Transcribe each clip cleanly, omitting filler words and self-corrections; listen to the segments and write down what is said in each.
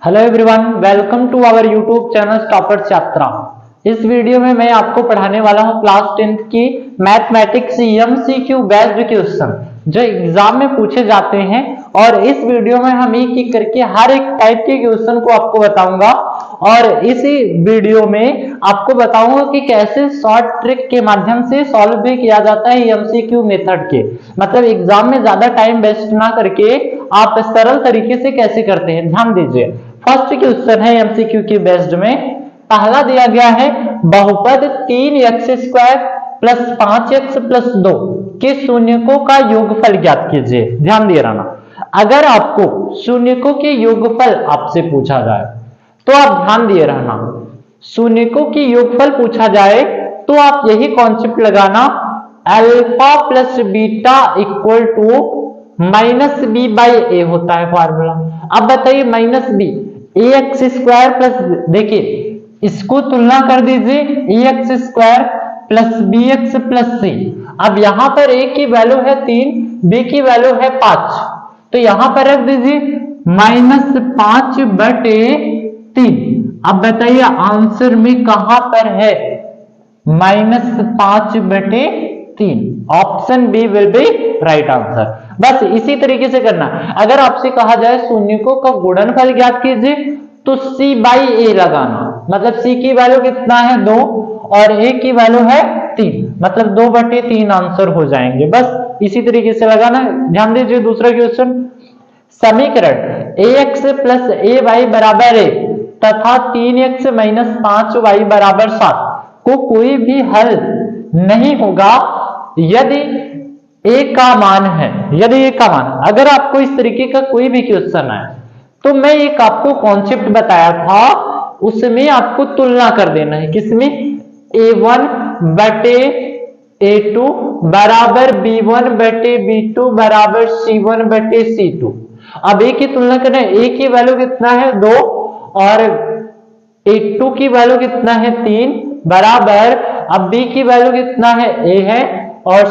Hello everyone, welcome to our YouTube channel toppers Yatra. इस video में मैं आपको पढ़ाने वाला हूं क्लास 10th की मैथमेटिक्स एमसीक्यू बेस्ड क्वेश्चन जो एग्जाम में पूछे जाते हैं। और इस वीडियो में हम एक एक करके हर एक टाइप के क्वेश्चन को आपको बताऊंगा और इसी वीडियो में आपको बताऊंगा कि कैसे शॉर्ट ट्रिक के माध्यम से सॉल्व भी किया जाता है एमसीक्यू मेथड के। मतलब एग्जाम में ज्यादा टाइम वेस्ट ना करके आप सरल तरीके से कैसे करते हैं, ध्यान दीजिए। फर्स्ट क्वेश्चन है एमसीक्यू के बेस्ड में। पहला दिया गया है बहुपद 3x² प्लस 5x प्लस 2 के शून्यकों का योगफल ज्ञात कीजिए। ध्यान दिए रहना, अगर आपको शून्यकों के योगफल आपसे पूछा जाए तो आप ध्यान दिए रहना, शून्यकों की योगफल पूछा जाए तो आप यही कॉन्सेप्ट लगाना, alpha plus beta equal to minus B by A होता है फॉर्मूला। अब बताइए माइनस बी ax² प्लस, देखिए इसको तुलना कर दीजिए ax² plus bx plus c। अब यहां पर a की वैल्यू है 3, b की वैल्यू है 5, तो यहां पर रख दीजिए -5/3। अब बताइए आंसर में कहां पर है -5/3। Option B will be right answer. बस इसी तरीके से करना। अगर आपसे कहा जाए शून्यकों का गुणनफल ज्ञात कीजिए तो c बाई ए लगाना, मतलब c की वैल्यू कितना है 2 और a की वैल्यू है 3, मतलब 2/3 आंसर हो जाएंगे। बस इसी तरीके से लगाना। ध्यान दीजिए दूसरा क्वेश्चन, समीकरण ax प्लस ए वाई बराबर ए तथा 3x माइनस 5y बराबर 7 को कोई भी हल नहीं होगा यदि a का मान है। यदि a का मान, अगर आपको इस तरीके का कोई भी क्वेश्चन है तो मैं एक आपको कॉन्सेप्ट बताया था, उसमें आपको तुलना कर देना है। किसमें? a1 बटे a2 बराबर b1 बटे b2 बराबर c1 बटे c2। अब a की तुलना करें, a की वैल्यू कितना है 2 और a2 की वैल्यू कितना है 3 बराबर, अब b की वैल्यू कितना है a है और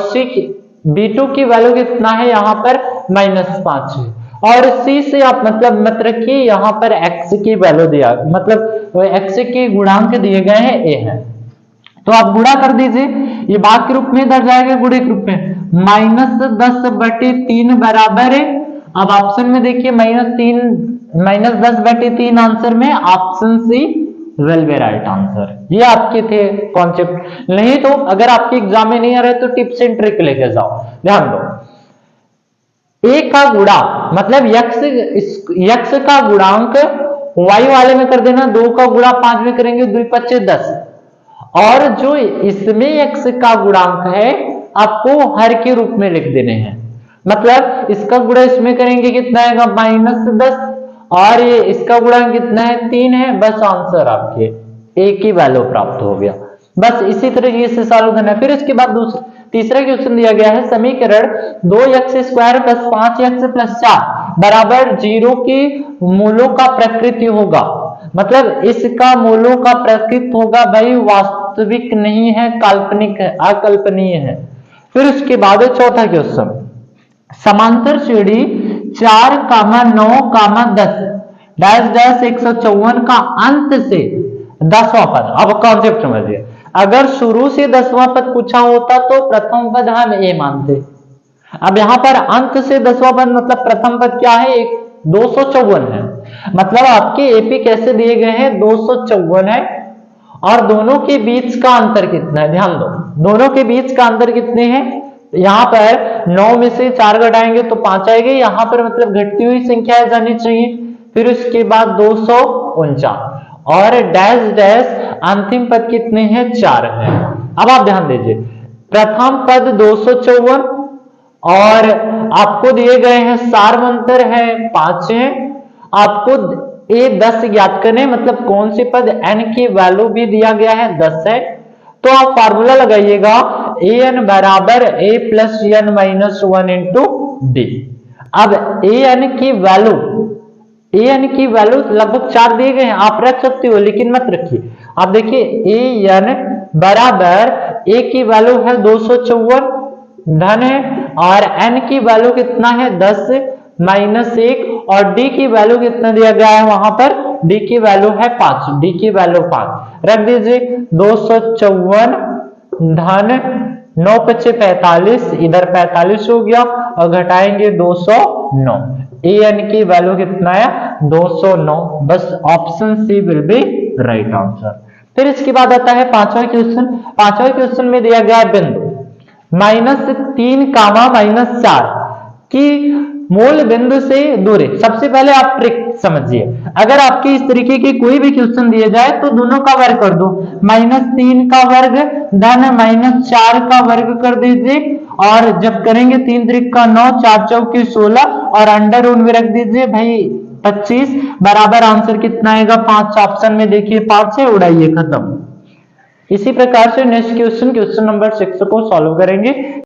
b2 की वैल्यू कितना है यहाँ पर -5 है और c से आप मतलब मत रखिए, यहाँ पर x की वैल्यु दिया, मतलब x के गुणांक दिए गए हैं a है, तो आप गुणा कर दीजिए। ये भाग के रूप में इधर जाएगा गुणे के रूप में, -10/3 बराबर है। अब ऑप्शन में देखिए -10/3 आंसर में option C will be right answer. ये आपके थे कॉन्सेप्ट। नहीं तो अगर आपके एग्जाम में नहीं आ रहा है तो टिप्स एंड ट्रिक लेके जाओ। ध्यान दो, a का गुणा मतलब x का गुणांक y वाले में कर देना, 2 का गुणा 5 में करेंगे 2 × 5 = 10, और जो इसमें x का गुणांक है आपको हर के रूप में लिख देने हैं। मतलब इसका गुणा इसमें करेंगे कितना आएगा -10 और ये इसका गुणांक कितना है 3 है। बस आंसर आपके a की वैल्यू प्राप्त हो गया। बस इसी तरीके से सॉल्व करना है। फिर इसके बाद तीसरा क्वेश्चन दिया गया है, समीकरण 2x² प्लस 5x प्लस 4 बराबर 0 की मूलों का प्रकृति होगा। मतलब इसका मूलों का प्रकृति होगा भाई, वास्तविक नहीं है, काल्पनिक है, अकल्पनीय है। फिर उसके बाद चौथा क्वेश्चन, समांतर श्रेणी 4, 9, 10 डैश डैश 154 का अंत से 10वां पद। अब कॉन्सेप्ट समझिए, अगर शुरू से 10वां पद पूछा होता तो प्रथम पद हम ए मानते। अब यहां पर अंत से 10वां पद मतलब प्रथम पद क्या है 254 है। मतलब आपके एपी कैसे दिए गए हैं 254 है और दोनों के बीच का अंतर कितना है, ध्यान दो, दोनों के बीच का अंतर कितने हैं। यहाँ पर 9 में से 4 घटाएंगे तो 5 आएंगे, यहाँ पर मतलब घटती हुई संख्या जानी चाहिए। फिर उसके बाद 249 और डैश डैश अंतिम पद कितने हैं 4 है। अब आप ध्यान दीजिए, प्रथम पद 254 और आपको दिए गए हैं सारवंतर है 5 है। आपको a10 ज्ञात करने, मतलब कौन से पद n की वैल्यू भी दिया गया है 10 है, तो आप फार्मूला लगाइएगा an बराबर a plus n minus 1 into D. अब an की वैल्यू लगभग 4 दिए गए हैं, आप रख सकते हो लेकिन मत रखिए। आप देखिए an बराबर a की वैल्यू है 254 धन है और n की वैल्यू कितना है 10, -1 और डी की वैल्यू कितना दिया गया है वहां पर, डी की वैल्यू है 5, डी की वैल्यू 5 रख दीजिए। 254 धन 9 पचे 45, इधर 45 हो गया और घटाएंगे 209, an की वैल्यू कितना है 209। बस option C will be right answer. फिर इसके बाद आता है पांचवा क्वेश्चन। पांचवा क्वेश्चन में दिया गया है बिंदु -3 -4 की मूल बिंदु से दूरी। सबसे पहले आप ट्रिक समझिए, अगर आपके इस तरीके के कोई भी क्वेश्चन दिए जाए तो दोनों का वर्ग कर दो, -3 का वर्ग धन -4 का वर्ग कर दीजिए, और जब करेंगे 3 त्रिक का 9, 4 चौके 16 और अंडर रूट में रख दीजिए भाई 25 बराबर आंसर कितना आएगा 5। ऑप्शन में देखिए 5 है, उड़ाइए खत्म। इसी प्रकार से नेक्स्ट क्वेश्चन, क्वेश्चन नंबर 6 को सॉल्व करेंगे।